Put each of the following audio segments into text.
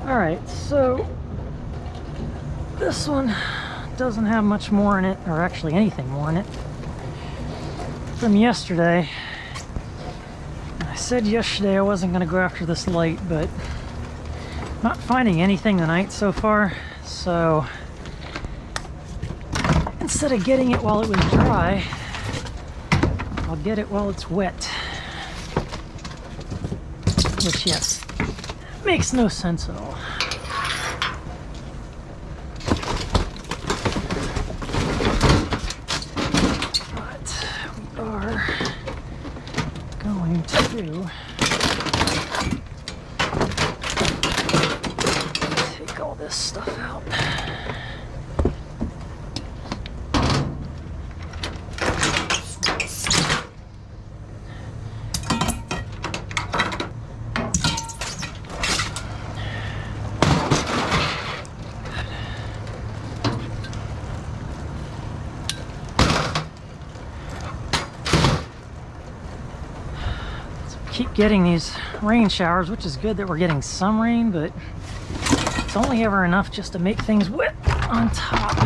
Alright, so this one doesn't have much more in it, or actually anything more in it, from yesterday. I said yesterday I wasn't going to go after this light, but not finding anything tonight so far, so instead of getting it while it was dry, I'll get it while it's wet. Which, yes, makes no sense at all. But we are going to take all this stuff out. Keep getting these rain showers, which is good that we're getting some rain, but it's only ever enough just to make things wet on top.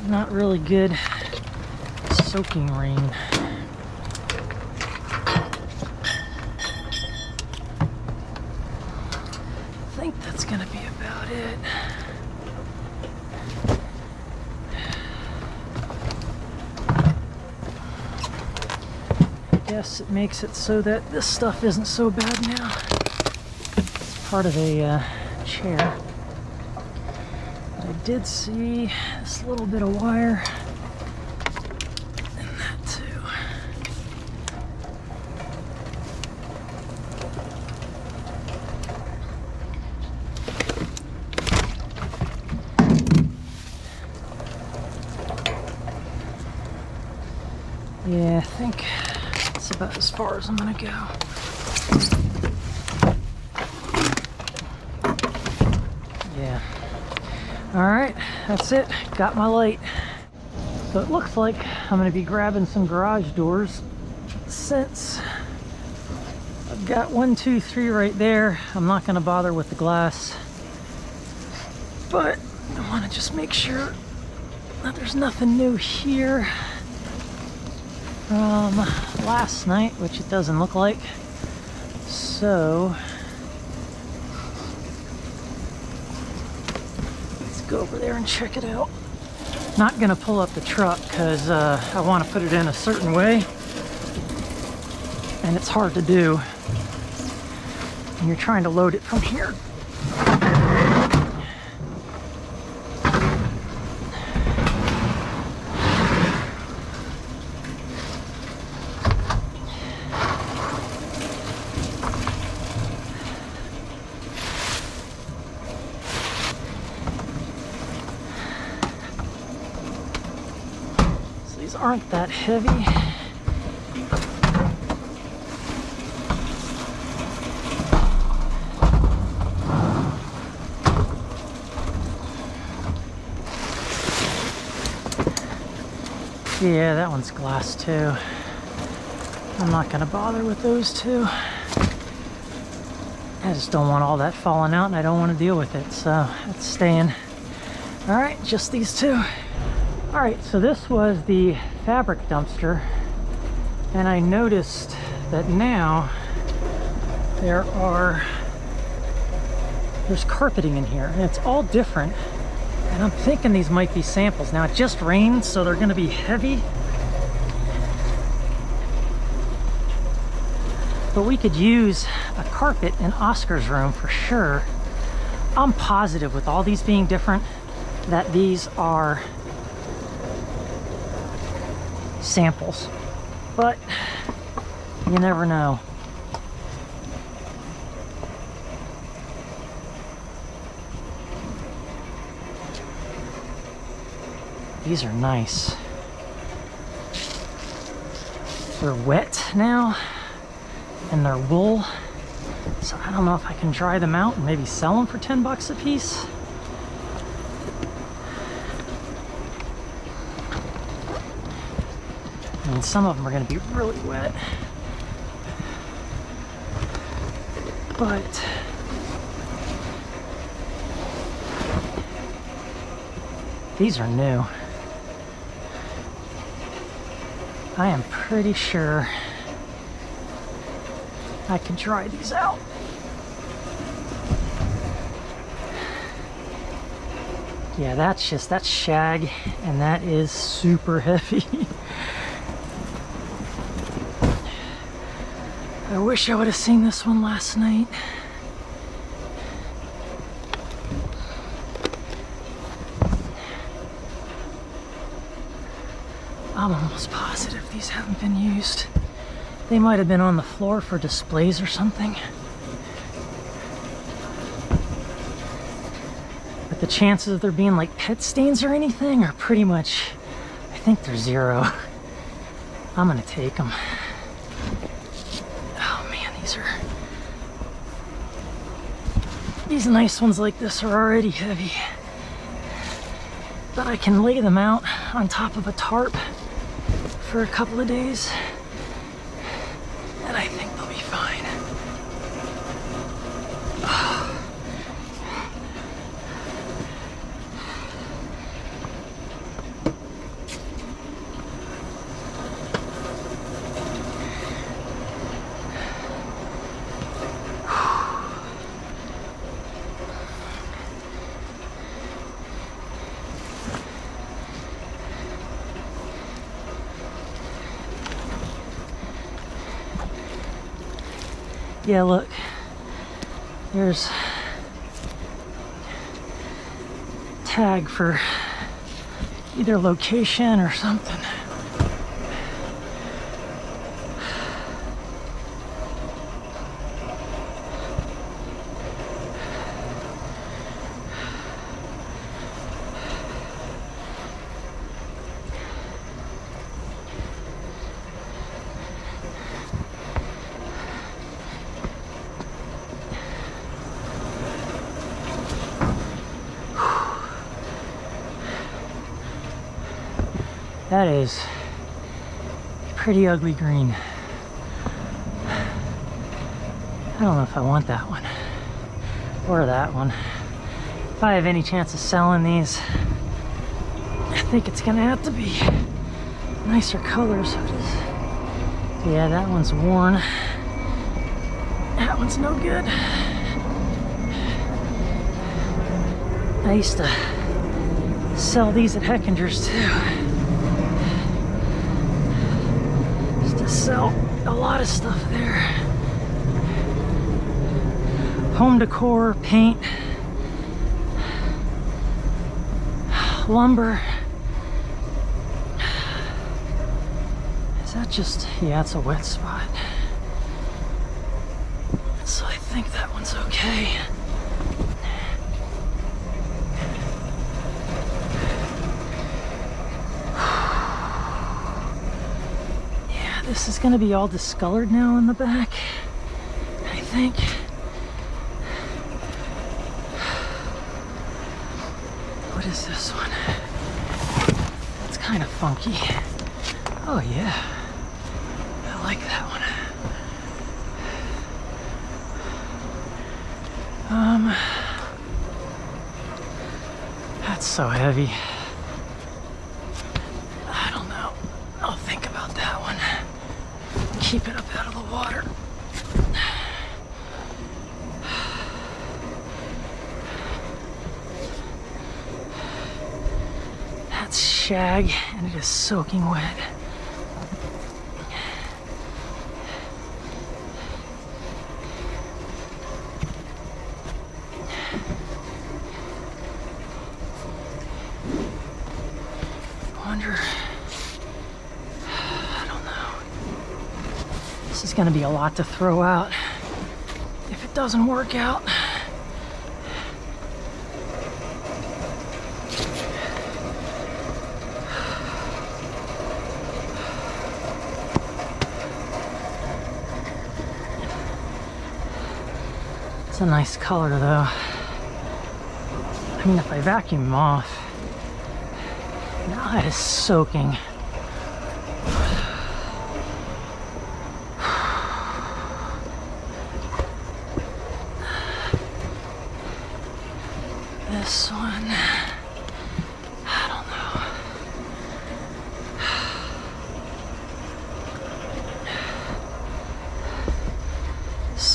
Not really good soaking rain. I think that's gonna be about it. Yes, it makes it so that this stuff isn't so bad now. It's part of a chair. But I did see this little bit of wire in that too. Yeah, I think that's about as far as I'm gonna go. Yeah. Alright, that's it. Got my light. So it looks like I'm gonna be grabbing some garage doors since I've got 1, 2, 3 right there. I'm not gonna bother with the glass, but I want to just make sure that there's nothing new here from last night, which it doesn't look like. So let's go over there and check it out. Not gonna pull up the truck because I want to put it in a certain way, and it's hard to do when you're trying to load it from here. These aren't that heavy. Yeah, that one's glass too. I'm not gonna bother with those two. I just don't want all that falling out, and I don't want to deal with it, so it's staying. All right, just these two. All right, so this was the fabric dumpster, and I noticed that now there's carpeting in here, and it's all different, and I'm thinking these might be samples. Now it just rained, so they're gonna be heavy, but we could use a carpet in Oscar's room for sure. I'm positive with all these being different that these are samples, but you never know. These are nice. They're wet now and they're wool, so I don't know if I can dry them out and maybe sell them for 10 bucks a piece. I mean, some of them are going to be really wet, but These are new. I am pretty sure I can try these out. Yeah, that's shag, and that is super heavy. I wish I would have seen this one last night. I'm almost positive these haven't been used. They might have been on the floor for displays or something. But the chances of there being like pet stains or anything are pretty much, I think they're 0. I'm gonna take them. Oh man, these nice ones like this are already heavy. But I can lay them out on top of a tarp for a couple of days, and I think they'll be fine. Yeah, look, there's tag for either location or something. That is a pretty ugly green. I don't know if I want that one or that one. If I have any chance of selling these, I think it's gonna have to be nicer colors. Yeah, that one's worn. That one's no good. I used to sell these at Heckinger's too. Sell a lot of stuff there. Home decor, paint, lumber. Is that just, yeah, it's a wet spot. So I think that one's okay. This is going to be all discolored now in the back, I think. What is this one? That's kind of funky. Oh yeah, I like that one. That's so heavy. I don't know. I'll think about that one. Keep it up out of the water. That's shag, and it is soaking wet. This is going to be a lot to throw out if it doesn't work out. It's a nice color though. I mean, if I vacuum them off, now that is soaking. This one, I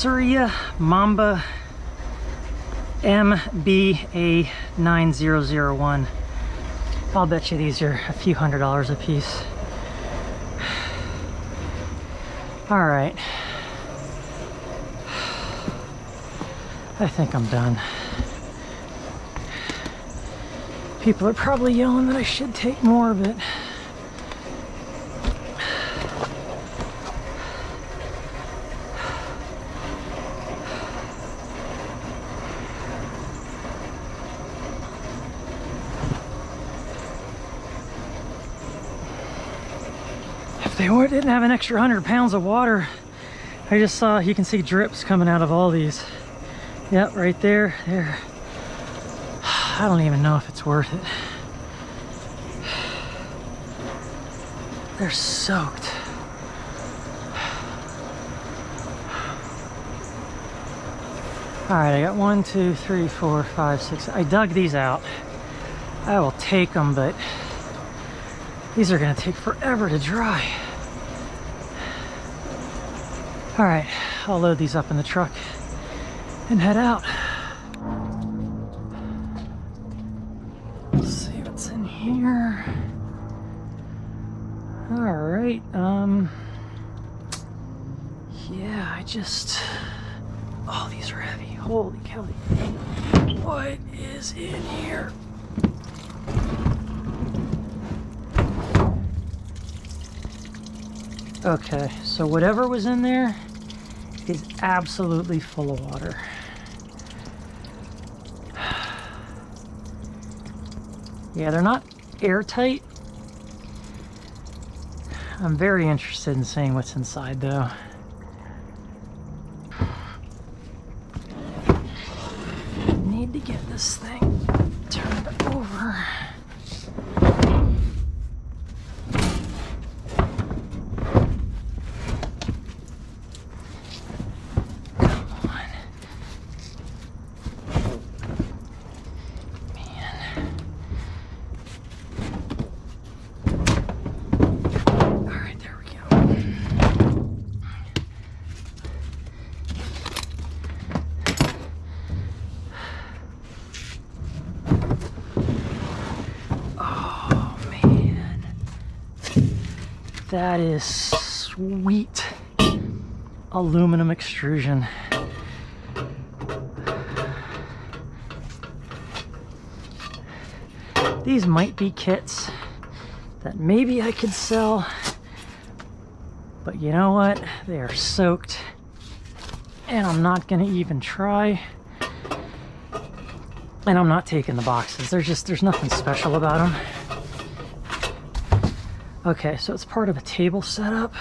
Surya Mamba MBA9001. I'll bet you these are a few $100s a piece. All right. I think I'm done. People are probably yelling that I should take more, but if they didn't have an extra 100 pounds of water, I just saw, you can see drips coming out of all these. Yep, right there, there. I don't even know if it's worth it. They're soaked. All right, I got 1, 2, 3, 4, 5, 6. I dug these out. I will take them, but these are gonna take forever to dry. All right, I'll load these up in the truck and head out. Let's see what's in here. All right, yeah, oh, these are heavy. Holy cow. What is in here? Okay, so whatever was in there is absolutely full of water. Yeah, they're not airtight. I'm very interested in seeing what's inside though. Need to get this thing turned over. That is sweet aluminum extrusion. These might be kits that maybe I could sell, but you know what? They are soaked and I'm not gonna even try. And I'm not taking the boxes. There's nothing special about them. Okay, so it's part of a table setup.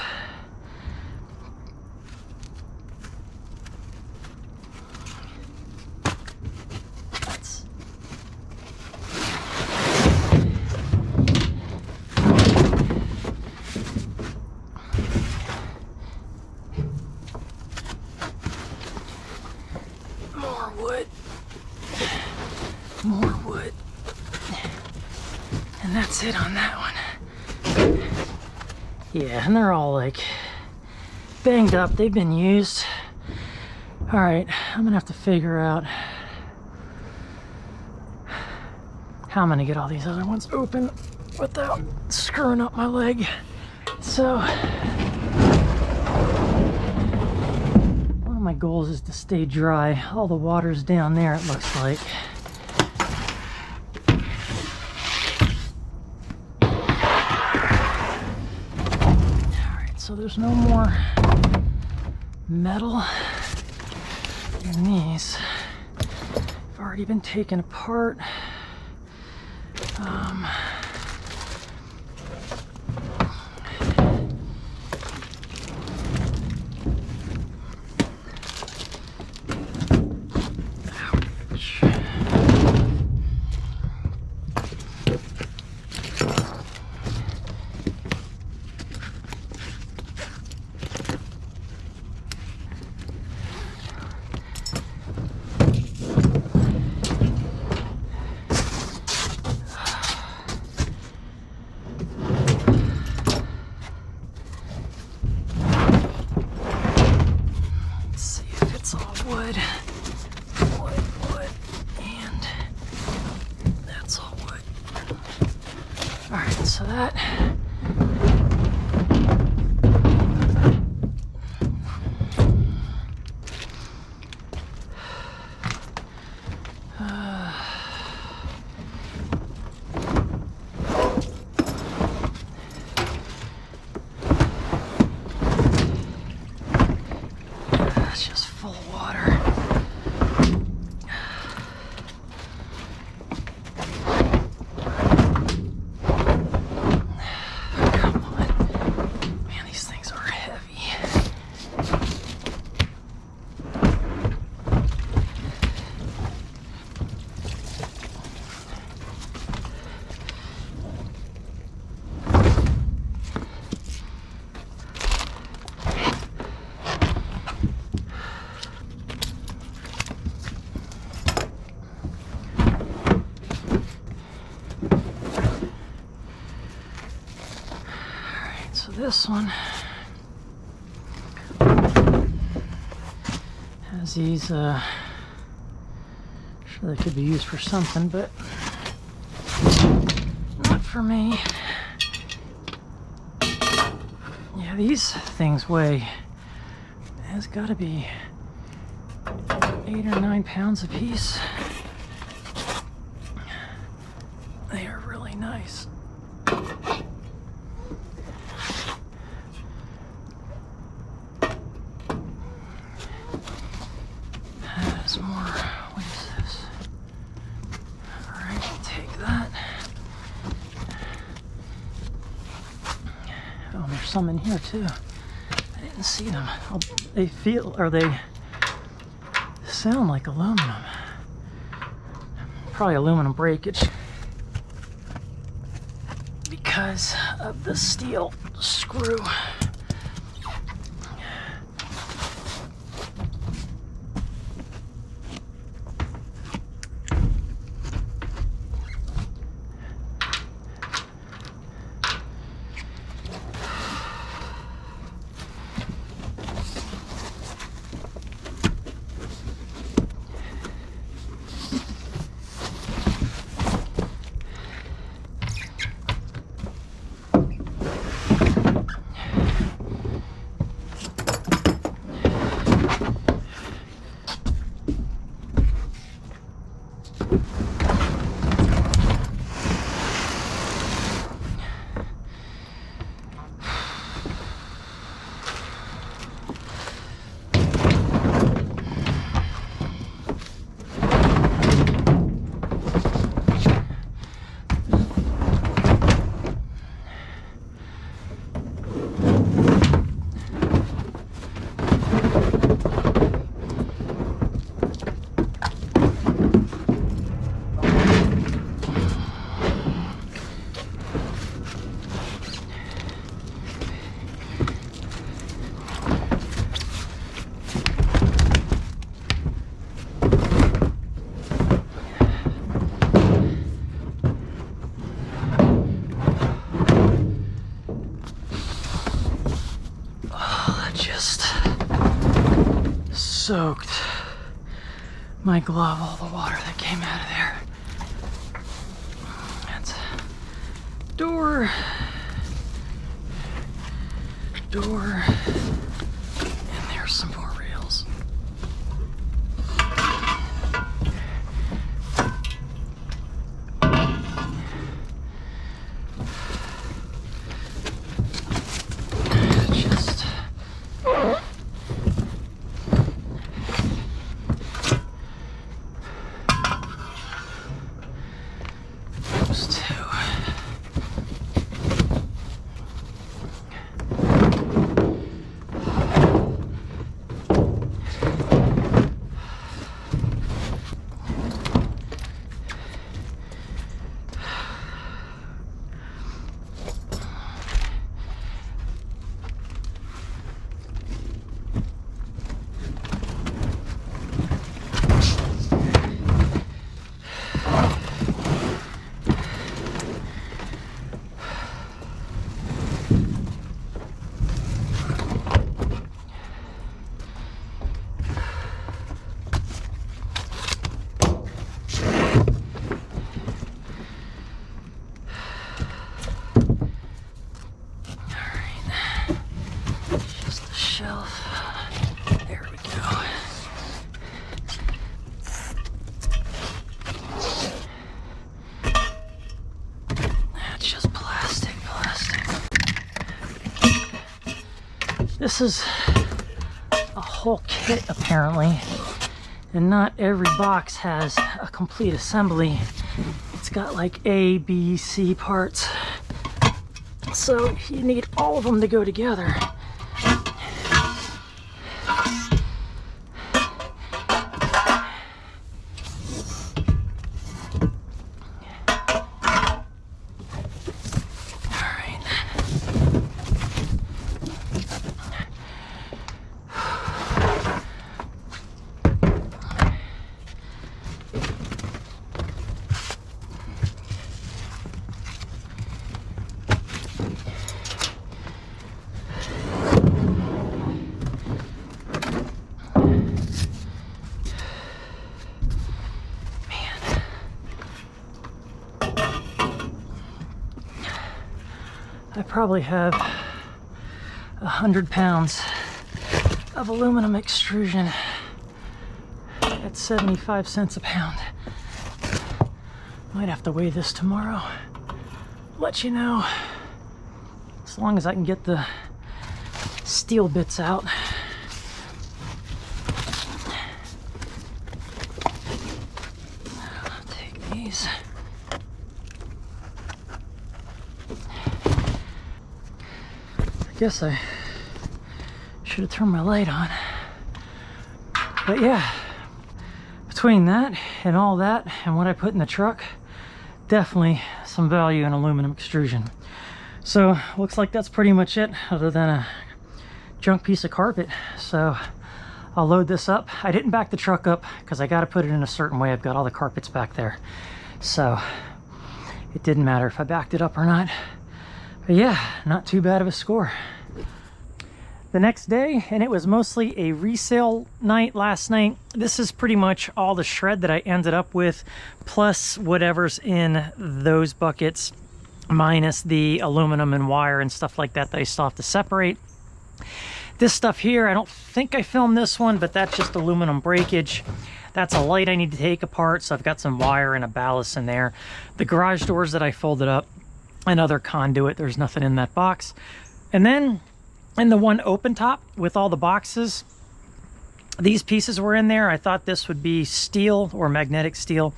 More wood. More wood. And that's it on that one. Yeah, and they're all like banged up. They've been used. All right, I'm gonna have to figure out how I'm gonna get all these other ones open without screwing up my leg. So one of my goals is to stay dry. All the water's down there, it looks like. So there's no more metal in these. They've already been taken apart. That's all wood. Wood, and that's all wood. Alright, so that that's just full of water. Come on. Man, these things are heavy. So this one has these, sure they could be used for something, but not for me. Yeah, these things weigh, has got to be 8 or 9 pounds a piece. They are really nice. More. What is this? Alright, take that. Oh, there's some in here too. I didn't see them. Oh, they feel, or they sound like aluminum. Probably aluminum breakage because of the steel screw. Soaked my glove, all the water that came out of there. That's door, and there's some more rails. Just this is a whole kit apparently, and not every box has a complete assembly. It's got like A, B, C parts, so you need all of them to go together. I probably have 100 pounds of aluminum extrusion at 75 cents a pound. Might have to weigh this tomorrow. Let you know, as long as I can get the steel bits out. I'll take these. Guess I should have turned my light on. But yeah, between that and all that and what I put in the truck, definitely some value in aluminum extrusion. So looks like that's pretty much it, other than a junk piece of carpet. So I'll load this up. I didn't back the truck up because I got to put it in a certain way. I've got all the carpets back there, so it didn't matter if I backed it up or not. But yeah, not too bad of a score. The next day, and it was mostly a resale night last night, this is pretty much all the shred that I ended up with, plus whatever's in those buckets, minus the aluminum and wire and stuff like that that I still have to separate. This stuff here, I don't think I filmed this one, but that's just aluminum breakage. That's a light I need to take apart, so I've got some wire and a ballast in there. The garage doors that I folded up, another conduit, there's nothing in that box. And then in the one open top with all the boxes, these pieces were in there. I thought this would be steel or magnetic steel,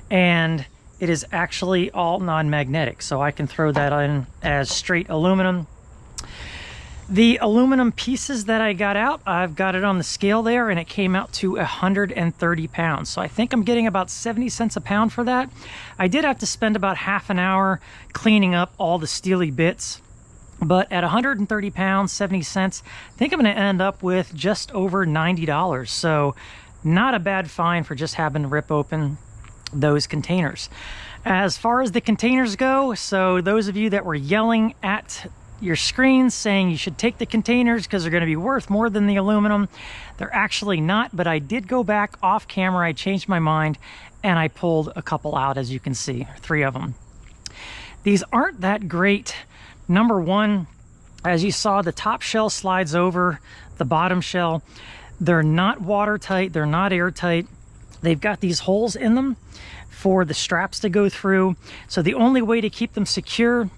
and it is actually all non-magnetic, so I can throw that in as straight aluminum. The aluminum pieces that I got out, I've got it on the scale there, and it came out to 130 pounds. So I think I'm getting about 70 cents a pound for that. I did have to spend about half an hour cleaning up all the steely bits, but at 130 pounds, 70 cents, I think I'm going to end up with just over $90. So not a bad find for just having to rip open those containers. As far as the containers go, so those of you that were yelling at your screens saying you should take the containers because they're going to be worth more than the aluminum, they're actually not. But I did go back off camera, I changed my mind, and I pulled a couple out, as you can see, 3 of them. These aren't that great. Number one, as you saw, the top shell slides over the bottom shell. They're not watertight, they're not airtight. They've got these holes in them for the straps to go through, so the only way to keep them secure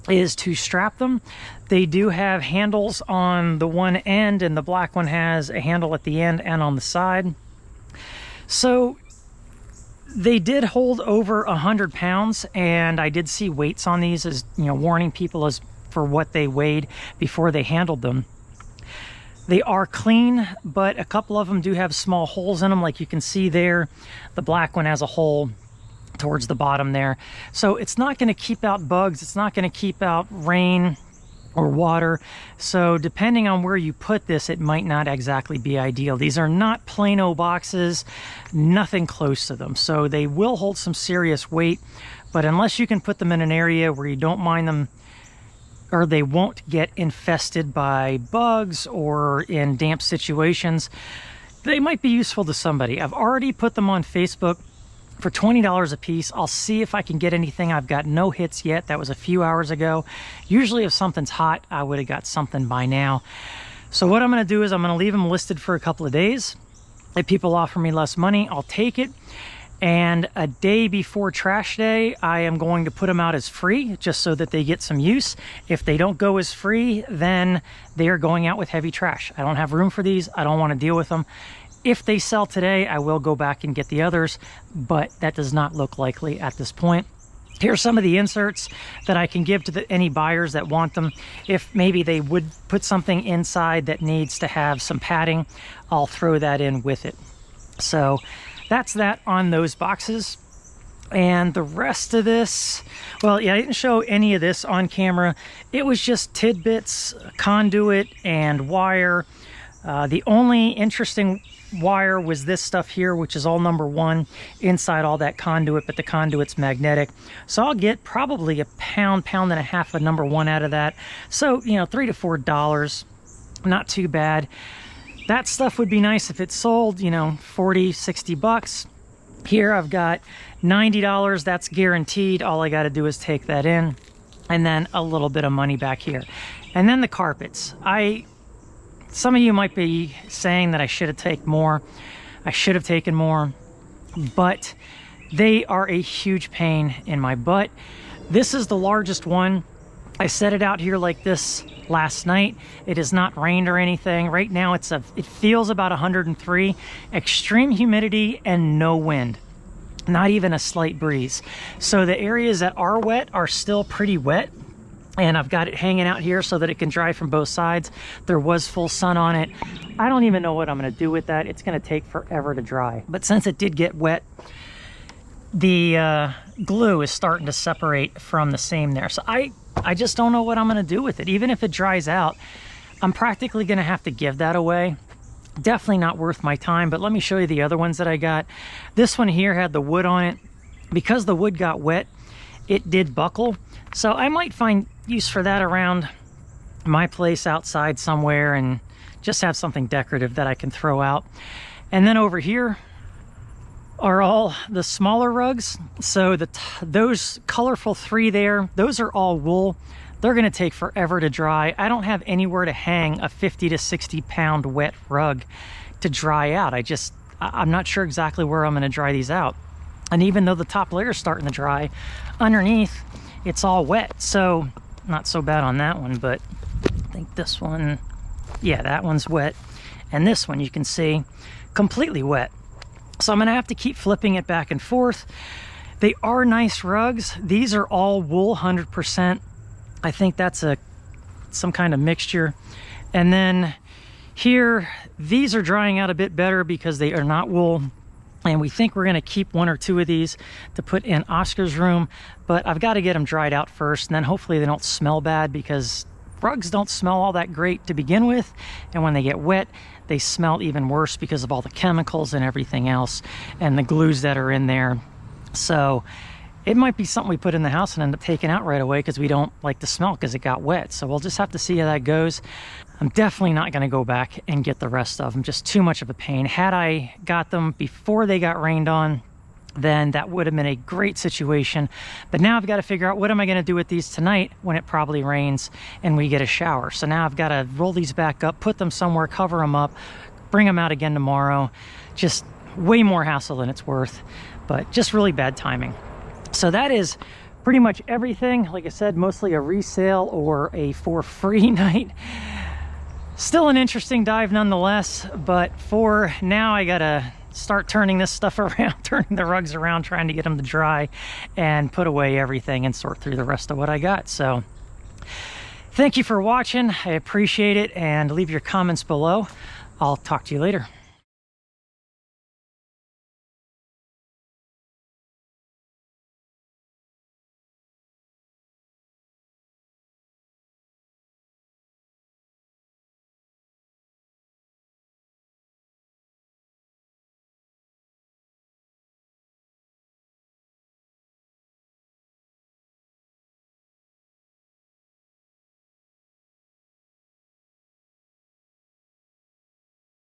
is to strap them. They do have handles on the one end, and the black one has a handle at the end and on the side. So they did hold over 100 pounds, and I did see weights on these, as you know, warning people as for what they weighed before they handled them. They are clean, but a couple of them do have small holes in them, like you can see there. The black one has a hole towards the bottom there, so it's not going to keep out bugs, it's not going to keep out rain or water. So depending on where you put this, it might not exactly be ideal. These are not Plano boxes, nothing close to them, so they will hold some serious weight, but unless you can put them in an area where you don't mind them, or they won't get infested by bugs or in damp situations, they might be useful to somebody. I've already put them on Facebook for $20 a piece. I'll see if I can get anything. I've got no hits yet. That was a few hours ago. Usually if something's hot, I would have got something by now. So what I'm going to do is I'm going to leave them listed for a couple of days. If people offer me less money, I'll take it. And a day before trash day, I am going to put them out as free just so that they get some use. If they don't go as free, then they are going out with heavy trash. I don't have room for these. I don't want to deal with them. If they sell today, I will go back and get the others, but that does not look likely at this point. Here's some of the inserts that I can give to any buyers that want them. If maybe they would put something inside that needs to have some padding, I'll throw that in with it. So that's that on those boxes. And the rest of this, well, yeah, I didn't show any of this on camera. It was just tidbits, conduit, and wire. The only interesting wire was this stuff here, which is all #1 inside all that conduit, but the conduit's magnetic. So I'll get probably a pound and a half of #1 out of that. So, you know, $3 to $4, not too bad. That stuff would be nice if it sold, you know, 40, 60 bucks. Here I've got $90. That's guaranteed. All I got to do is take that in, and then a little bit of money back here. And then the carpets. Some of you might be saying that I should have taken more. I should have taken more, but they are a huge pain in my butt. This is the largest one. I set it out here like this last night. It has not rained or anything. Right now it feels about 103, extreme humidity and no wind, not even a slight breeze. So the areas that are wet are still pretty wet. And I've got it hanging out here so that it can dry from both sides. There was full sun on it. I don't even know what I'm gonna do with that. It's gonna take forever to dry. But since it did get wet, the glue is starting to separate from the seam there. So I just don't know what I'm gonna do with it. Even if it dries out, I'm practically gonna have to give that away. Definitely not worth my time, but let me show you the other ones that I got. This one here had the wood on it. Because the wood got wet, it did buckle. So I might find use for that around my place outside somewhere and just have something decorative that I can throw out. And then over here are all the smaller rugs. So those colorful 3 there, those are all wool. They're gonna take forever to dry. I don't have anywhere to hang a 50 to 60 pound wet rug to dry out. I'm not sure exactly where I'm gonna dry these out. And even though the top layer is starting to dry, underneath it's all wet. So not so bad on that one, but I think this one, yeah, that one's wet. And this one you can see completely wet. So I'm gonna have to keep flipping it back and forth. They are nice rugs. These are all wool 100%. I think that's some kind of mixture. And then here, these are drying out a bit better because they are not wool. And we think we're gonna keep 1 or 2 of these to put in Oscar's room, but I've got to get them dried out first, and then hopefully they don't smell bad, because rugs don't smell all that great to begin with, and when they get wet, they smell even worse because of all the chemicals and everything else, and the glues that are in there. So it might be something we put in the house and end up taking out right away because we don't like the smell because it got wet. So we'll just have to see how that goes. I'm definitely not going to go back and get the rest of them. Just too much of a pain. Had I got them before they got rained on, then that would have been a great situation. But now I've got to figure out what am I going to do with these tonight when it probably rains and we get a shower. So now I've got to roll these back up, put them somewhere, cover them up, bring them out again tomorrow. Just way more hassle than it's worth, but just really bad timing. So that is pretty much everything. Like I said, mostly a resale or a for free night. Still an interesting dive nonetheless, but for now I gotta start turning this stuff around, turning the rugs around, trying to get them to dry and put away everything and sort through the rest of what I got. So thank you for watching. I appreciate it, and leave your comments below. I'll talk to you later.